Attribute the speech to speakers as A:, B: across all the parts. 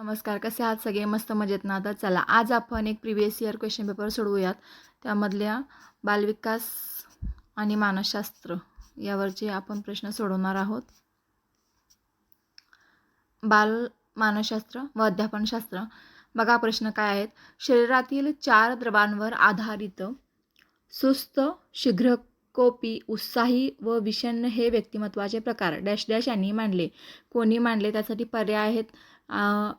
A: नमस्कार, कसे आहात सगळे? मस्त मजेत ना? तर चला, आज आपण एक प्रिव्हियस इयर क्वेश्चन पेपर सोडवूयात. त्यामधल्या बालविकास आणि मानसशास्त्र यावरचे आपण प्रश्न सोडवणार आहोत. मानसशास्त्र व अध्यापनशास्त्र. बघा प्रश्न काय आहेत. शरीरातील 4 द्रवांवर आधारित सुस्त, शीघ्रकोपी, उत्साही व विषण्ण हे व्यक्तिमत्वाचे प्रकार डॅश डॅश यांनी मांडले. कोणी मांडले? त्यासाठी पर्याय आहेत.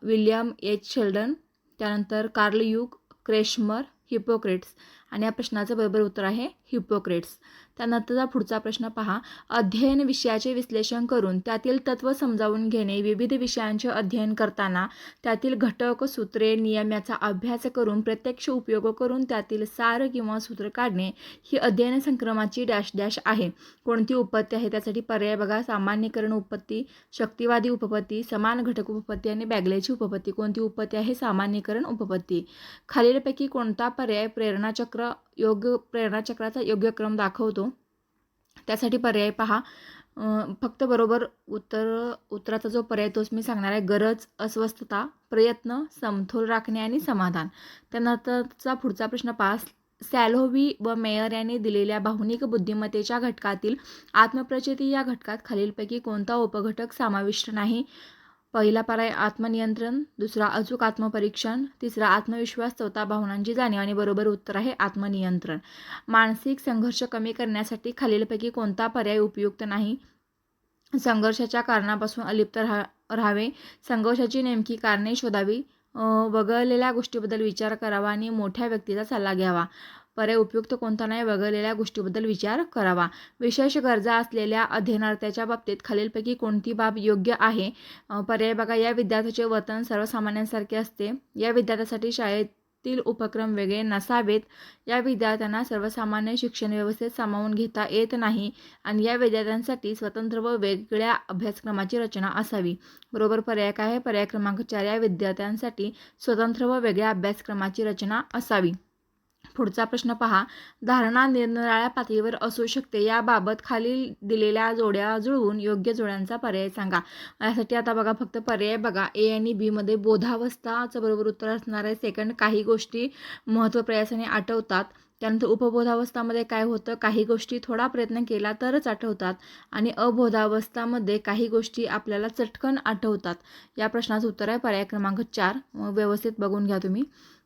A: विल्यम एच शेल्डन, त्यानंतर कार्ल युग, क्रेशमर, हिपोक्रेट्स. आणि या प्रश्नाचं बरोबर उत्तर आहे हिपोक्रेट्स. त्यानंतरचा पुढचा प्रश्न पहा. अध्ययन विषयाचे विश्लेषण करून त्यातील तत्त्व समजावून घेणे. विविध विषयांचे अध्ययन करताना त्यातील घटक, सूत्रे, नियम याचा अभ्यास करून प्रत्यक्ष उपयोग करून त्यातील सार किंवा सूत्र काढणे ही अध्ययन संक्रमाची डॅश डॅश आहे. कोणती उपपत्ती आहे? त्यासाठी पर्याय बघा. सामान्यीकरण उपपत्ती, शक्तिवादी उपपत्ती, समान घटक उपपत्ती आणि बॅगलेची उपपत्ती. कोणती उपपत्ती आहे? सामान्यीकरण उपपत्ती. खालीलपैकी कोणता पर्याय प्रेरणाचक्राचा योग्य क्रम दाखवतो? त्यासाठी पर्याय पहा. फक्त बरोबर उत्तराचा जो पर्याय तोच मी सांगणार आहे. गरज, अस्वस्थता, प्रयत्न, समतोल राखणे आणि समाधान. त्यानंतरचा पुढचा प्रश्न पहा. सॅल्होवी व मेयर यांनी दिलेल्या भावनिक बुद्धिमत्तेच्या घटकातील आत्मप्रचिती या घटकात खालीलपैकी कोणता उपघटक समाविष्ट नाही? पहिला पर्याय आत्मनियंत्रण, दुसरा अचूक आत्मपरीक्षण, तिसरा आत्मविश्वास, चौथा भावनांची जाणीव. आणि बरोबर उत्तर आहे आत्मनियंत्रण. मानसिक संघर्ष कमी करण्यासाठी खालीलपैकी कोणता पर्याय उपयुक्त नाही? संघर्षाच्या कारणापासून अलिप्त राहावे, संघर्षाची नेमकी कारणे शोधावी, वगळलेल्या गोष्टीबद्दल विचार करावा आणि मोठ्या व्यक्तीचा सल्ला घ्यावा. पर्याय उपयुक्त कोणता नाही? वगळलेल्या गोष्टीबद्दल विचार करावा. विशेष गरजा असलेल्या अध्ययनार्थ्याच्या बाबतीत खालीलपैकी कोणती बाब योग्य आहे? पर्याय बघा. या विद्यार्थ्याचे वर्तन सर्वसामान्यांसारखे असते. या विद्यार्थ्यासाठी शाळेतील उपक्रम वेगळे नसावेत. या विद्यार्थ्यांना सर्वसामान्य शिक्षण व्यवस्थेत सामावून घेता येत नाही. आणि या विद्यार्थ्यांसाठी स्वतंत्र व वेगळ्या अभ्यासक्रमाची रचना असावी. बरोबर पर्याय काय आहे? पर्याय क्रमांक 4. या विद्यार्थ्यांसाठी स्वतंत्र व वेगळ्या अभ्यासक्रमाची रचना असावी. पुढचा प्रश्न पहा. धारणा निरनिराळ्या पातळीवर असू शकते. याबाबत खालील दिलेल्या जोड्या जुळवून योग्य जोड्यांचा पर्याय सांगा. यासाठी आता बघा, फक्त पर्याय बघा. ए आणि बी मध्ये बोधावस्थाचं बरोबर उत्तर असणार आहे. सेकंड, काही गोष्टी महत्त्व प्रयासाने आठवतात. त्यानंतर उपबोधावस्थामध्ये काय होतं? काही गोष्टी थोडा प्रयत्न केला तरच आठवतात. आणि अबोधावस्थामध्ये काही गोष्टी आपल्याला चटकन आठवतात. या प्रश्नाचं उत्तर आहे पर्याय क्रमांक 4. व्यवस्थित बघून घ्या तुम्ही.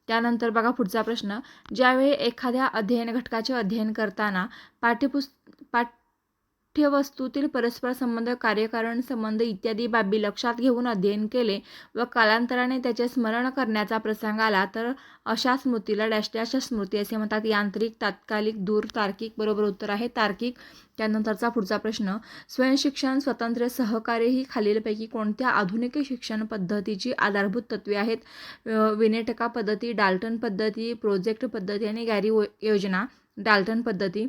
A: त्यानंतर बघा पुढचा प्रश्न. ज्यावेळी एखाद्या अध्ययन घटकाचे अध्ययन करताना पाठ्यवस्तूतील परस्पर संबंध, कार्यकारण संबंध इत्यादी बाबी लक्षात घेऊन अध्ययन केले व कालांतराने त्याचे स्मरण करण्याचा प्रसंग आला तर अशा स्मृतीला डॅश डॅश स्मृती असे म्हणतात. यांत्रिक, तात्कालिक, दूर, तार्किक. बरोबर उत्तर आहे तार्किक. त्यानंतरचा पुढचा प्रश्न. स्वयंशिक्षण, स्वातंत्र्य, सहकार्य ही खालीलपैकी कोणत्या आधुनिक शिक्षण पद्धतीची आधारभूत तत्त्वे आहेत? विनेटका पद्धती, डाल्टन पद्धती, प्रोजेक्ट पद्धती आणि गॅरी योजना. डाल्टन पद्धती.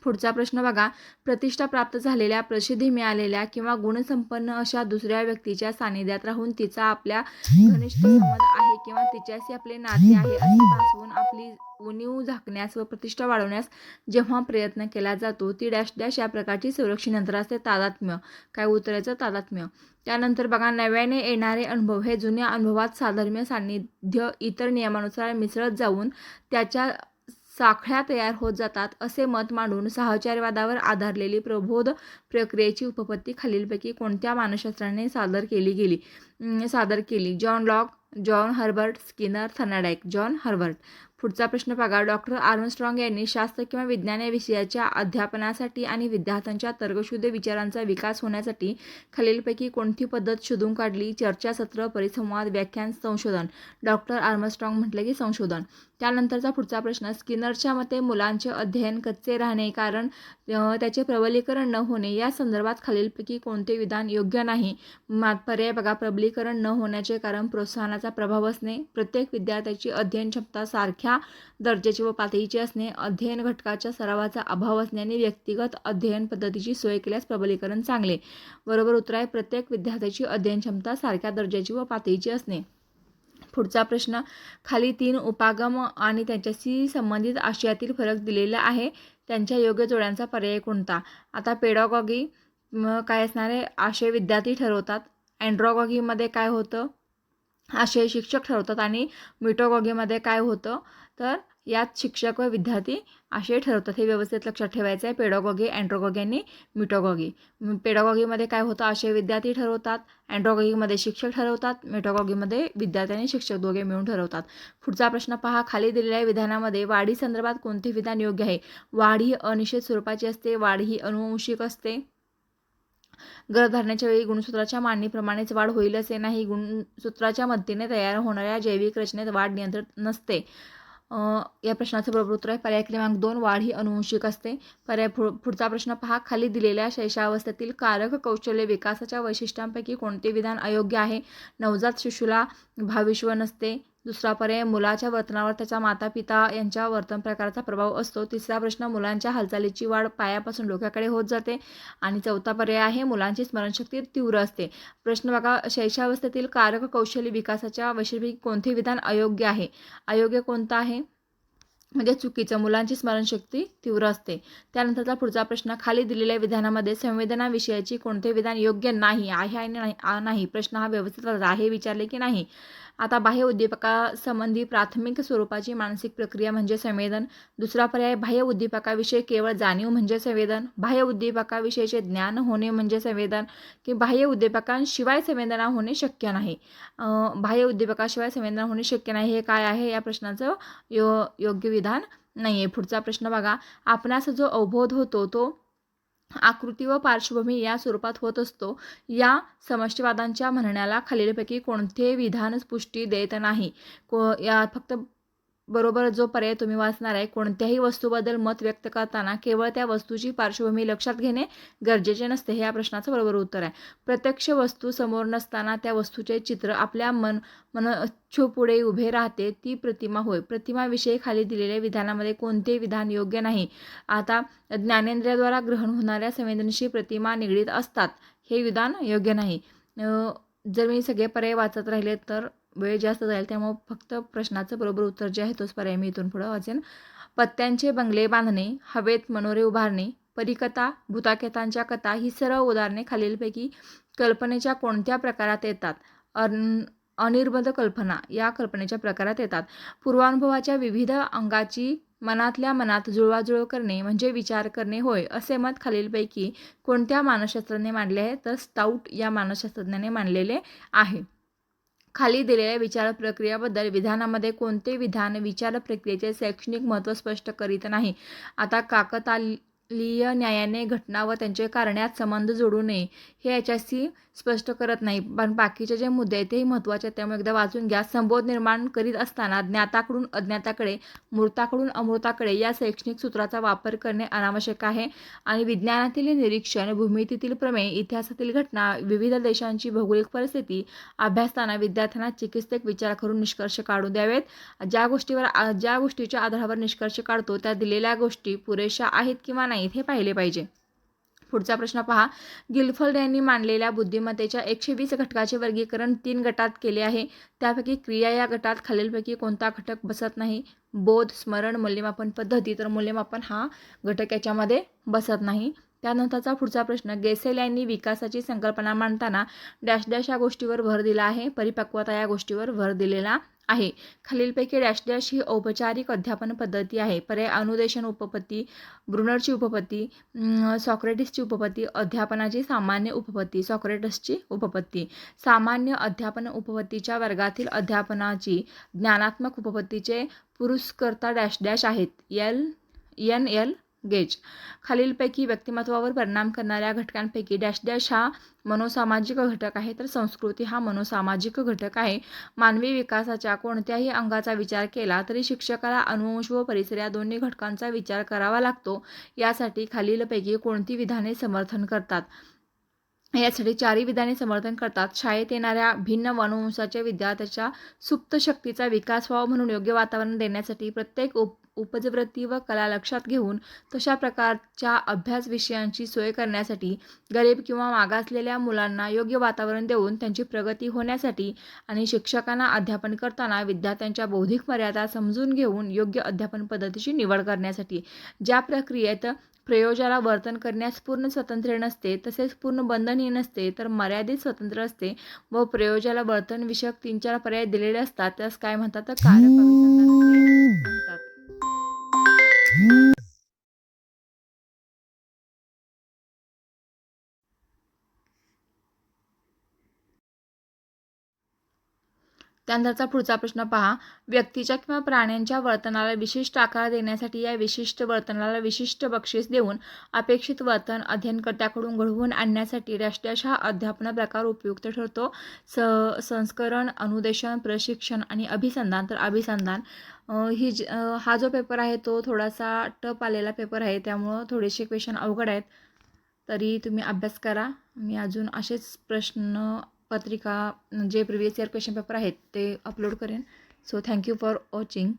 A: पुढचा प्रश्न बघा. प्रतिष्ठा प्राप्त झालेल्या, प्रसिद्धी मिळालेल्या किंवा गुणसंपन्न अशा दुसऱ्या व्यक्तीच्या सानिध्यात राहून तिचा आपल्या घनिष्ठ संबंध आहे किंवा तिच्याशी आपले नाते आहे असे भासवून आपली उणीव झाकण्यास व प्रतिष्ठा वाढवण्यास जेव्हा प्रयत्न केला जातो ती डॅश डॅश या प्रकारची संरक्षण यंत्र असते. तादात्म्य. काय उत्तराचं? तादात्म्य. त्यानंतर बघा. नव्याने येणारे अनुभव हे जुन्या अनुभवात साधर्म्य, सान्निध्य, इतर नियमानुसार मिसळत जाऊन त्याच्या साखळ्या तयार होत जातात असे मत मांडून साहचर्यवादावर आधारलेली प्रबोध प्रक्रियेची उपपत्ती खालीलपैकी कोणत्या मानसशास्त्राने सादर केली? John Locke, John Herbart, Skinner, Thorndike. John Herbart. पुढचा प्रश्न बघा. डॉक्टर आर्मस्ट्रॉंग यांनी शास्त्र किंवा विज्ञान या विषयाच्या अध्यापनासाठी आणि विद्यार्थ्यांच्या तर्कशुद्ध विचारांचा विकास होण्यासाठी खालीलपैकी कोणती पद्धत शोधून काढली? चर्चासत्र, परिसंवाद, व्याख्यान, संशोधन. डॉक्टर आर्मस्ट्रॉंग म्हटलं की संशोधन. त्यानंतरचा पुढचा प्रश्न. स्किनरच्या मते मुलांचे अध्ययन कच्चे राहणे कारण त्याचे प्रबलीकरण न होणे. या संदर्भात खालीलपैकी कोणते विधान योग्य नाही? पर्याय बघा. प्रबलीकरण न होण्याचे कारण प्रोत्साहनाचा प्रभाव असणे, प्रत्येक विद्यार्थ्याची अध्ययन क्षमता सारख्या दर्जाची व पातळीची असणे, अध्ययन घटकाच्या सरावाचा अभाव असणे आणि व्यक्तिगत अध्ययन पद्धतीची सोय केल्यास प्रबलीकरण चांगले. बरोबर उत्तर आहे प्रत्येक विद्यार्थ्याची अध्ययन क्षमता सारख्या दर्जाची व पातळीची असणे. पुढचा प्रश्न. खाली 3 उपागम आणि त्यांच्याशी संबंधित आशयातील फरक दिलेला आहे. त्यांच्या योग्य जोड्यांचा पर्याय कोणता? आता पेडागॉगी काय असणार आहे? आशय विद्यार्थी ठरवतात. अँड्रॉगॉगीमध्ये काय होतं? असे शिक्षक ठरवतात. आणि मिटोगॉगीमध्ये काय होतं तर यात शिक्षक व विद्यार्थी असे ठरवतात. हे व्यवस्थित लक्षात ठेवायचं आहे. पेडागॉगी, अँड्रोगॉगी आणि मिटोगॉगी. पेडागॉगीमध्ये काय होतं, असे विद्यार्थी ठरवतात. अँड्रोगॉगीमध्ये शिक्षक ठरवतात. मिटोगॉगीमध्ये विद्यार्थी आणि शिक्षक दोघे मिळून ठरवतात. पुढचा प्रश्न पहा. खाली दिलेल्या विधानामध्ये वाढी संदर्भात कोणते विधान योग्य आहे? वाढ ही अनिश्चित स्वरूपाची असते. वाढ ही अनुवंशिक असते. गर्भधारणेच्या वेळी गुणसूत्राच्या मांडणीप्रमाणेच वाढ होईल असे नाही. गुणसूत्राच्या मदतीने तयार होणाऱ्या जैविक रचनेत वाढ नियंत्रित नसते. या प्रश्नाचं बरोबर उत्तर आहे पर्याय क्रमांक 2. वाढ ही अनुवंशिक असते. पुढचा प्रश्न पहा. खाली दिलेल्या शैशवावस्थेतील कारक कौशल्य विकासाच्या वैशिष्ट्यांपैकी कोणते विधान अयोग्य आहे? नवजात शिशुला भावविश्व नसते. दुसरा पर्याय, मुलाच्या वर्तनावर त्याच्या माता पिता यांच्या वर्तन प्रकाराचा प्रभाव असतो. तिसरा प्रश्न, मुलांच्या हालचालीची वाढ पायापासून डोक्याकडे होत जाते. आणि चौथा पर्याय आहे, मुलांची स्मरणशक्ती तीव्र असते. प्रश्न बघा, शैशवावस्थेतील कारक कौशल्य विकासाच्या वैशिष्ट्यांपैकी कोणते विधान अयोग्य आहे? अयोग्य कोणतं आहे म्हणजे चुकीचं, मुलांची स्मरणशक्ती तीव्र असते. त्यानंतरचा पुढचा प्रश्न, खाली दिलेल्या विधानामध्ये संवेदनाविषयाची कोणते विधान योग्य नाही आहे आणि नाही. प्रश्न हा व्यवस्थित आहे विचारले की नाही. आता बाह्य उद्दीपकासंबंधी प्राथमिक स्वरूपाची मानसिक प्रक्रिया म्हणजे संवेदन. दुसरा पर्याय, बाह्य उद्दीपकाविषयी केवळ जाणीव म्हणजे संवेदन. बाह्य उद्दीपकाविषयीचे ज्ञान होणे म्हणजे संवेदन. की बाह्य उद्दीपकांशिवाय संवेदना होणे शक्य नाही. बाह्य उद्दीपकाशिवाय संवेदना होणे शक्य नाही हे काय आहे? या प्रश्नाचं योग्य विधान नाही आहे. पुढचा प्रश्न बघा, आपणास जो अवबोध होतो तो आकृती व पार्श्वभूमी या स्वरूपात होत असतो. या समष्टिवादांच्या म्हणण्याला खालीलपैकी कोणते विधान पुष्टी देत नाही? या फक्त बरोबर जो पर्याय तुम्ही वाचणार आहे, कोणत्याही वस्तूबद्दल मत व्यक्त करताना केवळ त्या वस्तूची पार्श्वभूमी लक्षात घेणे गरजेचे नसते. हे या प्रश्नाचं बरोबर उत्तर आहे. प्रत्यक्ष वस्तू समोर नसताना त्या वस्तूचे चित्र आपल्या मनच्छूपुढे उभे राहते, ती प्रतिमा होय. प्रतिमाविषयी खाली दिलेल्या विधानामध्ये कोणते विधान योग्य नाही? आता ज्ञानेंद्रियाद्वारा ग्रहण होणाऱ्या संवेदनशी प्रतिमा निगडीत असतात, हे विधान योग्य नाही. जर मी सगळे पर्याय वाचत राहिले तर वेळ जास्त जाईल, त्यामुळे फक्त प्रश्नाचं बरोबर उत्तर जे आहे तोच पर्याय मी इथून पुढं वाचेन. पत्त्यांचे बंगले बांधणे, हवेत मनोरे उभारणे, परीकथा, भूताखेतांच्या कथा ही सर्व उदाहरणे खालीलपैकी कल्पनेच्या कोणत्या प्रकारात येतात? अनिर्बंध कल्पना या कल्पनेच्या प्रकारात येतात. पूर्वानुभवाच्या विविध अंगाची मनातल्या मनात जुळवाजुळव करणे म्हणजे विचार करणे होय, असे मत खालीलपैकी कोणत्या मानसशास्त्राने मांडले आहे? तर स्टाऊट या मानसशास्त्रज्ञाने मांडलेले आहे. खाली दिलेल्या विचार प्रक्रियाबद्दल विधानामध्ये कोणते विधान विचार प्रक्रियेचे शैक्षणिक महत्त्व स्पष्ट करीत नाही? आता काकतालीय न्यायाने घटना व त्यांचे कारण्यात संबंध जोडू नये हे याच्याशी स्पष्ट करत नाही, पण बाकीचे जे मुद्दे आहेत तेही महत्त्वाचे आहेत, त्यामुळे एकदा वाचून घ्या. संबोध निर्माण करीत असताना ज्ञाताकडून अज्ञाताकडे, मूर्ताकडून अमूर्ताकडे या शैक्षणिक सूत्राचा वापर करणे अनावश्यक आहे. आणि विज्ञानातील निरीक्षण, भूमितीतील प्रमेय, इतिहासातील घटना, विविध देशांची भौगोलिक परिस्थिती अभ्यासताना विद्यार्थ्यांना चिकित्सक विचार करून निष्कर्ष काढू द्यावेत. ज्या गोष्टीच्या आधारावर निष्कर्ष काढतो त्या दिलेल्या गोष्टी पुरेशा आहेत किंवा नाहीत हे पाहिले पाहिजे. पुढचा प्रश्न पहा. गिलफर्ड यांनी मांडलेल्या बुद्धिमत्तेच्या 120 घटकाचे वर्गीकरण 3 गटात केले आहे. त्यापैकी क्रिया या गटात खालीलपैकी कोणता घटक बसत नाही? बोध, स्मरण, मूल्यमापन पद्धती. तर मूल्यमापन हा घटक याच्यामध्ये बसत नाही. त्यानंतरचा पुढचा प्रश्न, गेसेल यांनी विकासाची संकल्पना मांडताना डॅश डॅश या गोष्टीवर भर दिला आहे? परिपक्वता या गोष्टीवर भर दिलेला आहे. खालीलपैकी डॅश डॅश ही औपचारिक अध्यापन पद्धती आहे? पर्याय, अनुदेशन उपपत्ती, ब्रुनरची उपपत्ती, सॉक्रेटिसची उपपत्ती, अध्यापनाची सामान्य उपपत्ती. सॉक्रेटिसची उपपत्ती. सामान्य अध्यापन उपपत्तीच्या वर्गातील अध्यापनाची ज्ञानात्मक उपपत्तीचे पुरस्कर्ता डॅश डॅश आहेत? L gauge. खालीलपैकी व्यक्तिमत्वावर परिणाम करणाऱ्या घटकांपैकी डॅश डॅश हा मनोसामाजिक घटक आहे? तर संस्कृती हा मनोसामाजिक घटक आहे. मानवी विकासाच्या कोणत्याही अंगाचा विचार केला तरी शिक्षकाला अनुवंश व परिसर या दोन्ही घटकांचा विचार करावा लागतो. यासाठी खालीलपैकी कोणती विधाने समर्थन करतात? यासाठी 4 विधाने समर्थन करतात. शाळेत येणाऱ्या भिन्न वंशाच्या विद्यार्थ्याच्या सुप्त शक्तीचा विकास व्हावा म्हणून योग्य वातावरण देण्यासाठी, प्रत्येक उपजवृत्ती व कला लक्षात घेऊन तशा प्रकारच्या अभ्यास विषयांची सोय करण्यासाठी, गरीब किंवा मागासलेल्या मुलांना योग्य वातावरण देऊन त्यांची प्रगती होण्यासाठी आणि शिक्षकांना अध्यापन करताना विद्यार्थ्यांच्या बौद्धिक मर्यादा समजून घेऊन योग्य अध्यापन पद्धतीची निवड करण्यासाठी. ज्या प्रक्रियेत प्रयोजाला वर्तन करण्यास पूर्ण स्वातंत्र्य नसते, तसेच पूर्ण बंधनही नसते, तर मर्यादित स्वातंत्र्य असते व प्रयोजाला वर्तन विषयक 3-4 पर्याय दिलेले असतात. त्यास काय म्हणतात? तर कारक अभिसंधान असे म्हणतात. त्यानंतरचा पुढचा प्रश्न पहा. व्यक्तीच्या किंवा प्राण्यांच्या वर्तनाला विशिष्ट आकार देण्यासाठी या विशिष्ट वर्तनाला विशिष्ट बक्षीस देऊन अपेक्षित वर्तन अध्ययनकर्त्याकडून घडवून आणण्यासाठी राष्ट्रीय अध्यापन प्रकार उपयुक्त ठरतो. संस्करण, अनुदेशन, प्रशिक्षण आणि अभिसंधान. तर अभिसंधान हा जो पेपर आहे तो थोडासा टफ आलेला पेपर आहे, त्यामुळं थोडेसे क्वेश्चन अवघड आहेत. तरी तुम्ही अभ्यास करा. मी अजून असेच प्रश्न पत्रिका जे प्रिव्हियस इयर क्वेश्चन पेपर आहेत ते अपलोड करेन. So thank you for watching.